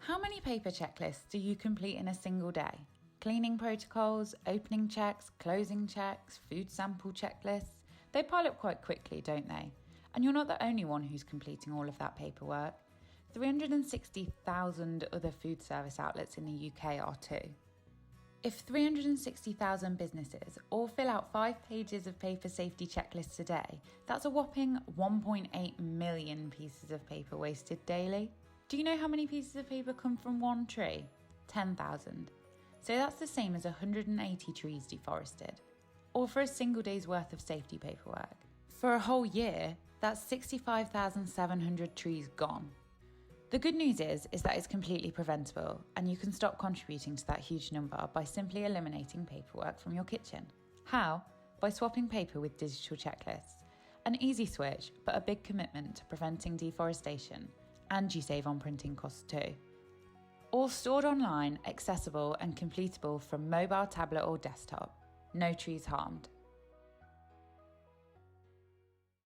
How many paper checklists do you complete in a single day? Cleaning protocols, opening checks, closing checks, food sample checklists. They pile up quite quickly, don't they? And you're not the only one who's completing all of that paperwork. 360,000 other food service outlets in the UK are too. If 360,000 businesses all fill out 5 pages of paper safety checklists a day, that's a whopping 1.8 million pieces of paper wasted daily. Do you know how many pieces of paper come from one tree? 10,000. So that's the same as 180 trees deforested, or for a single day's worth of safety paperwork. For a whole year, that's 65,700 trees gone. The good news is that it's completely preventable, and you can stop contributing to that huge number by simply eliminating paperwork from your kitchen. How? By swapping paper with digital checklists. An easy switch, but a big commitment to preventing deforestation, and you save on printing costs too. All stored online, accessible and completable from mobile, tablet or desktop. No trees harmed.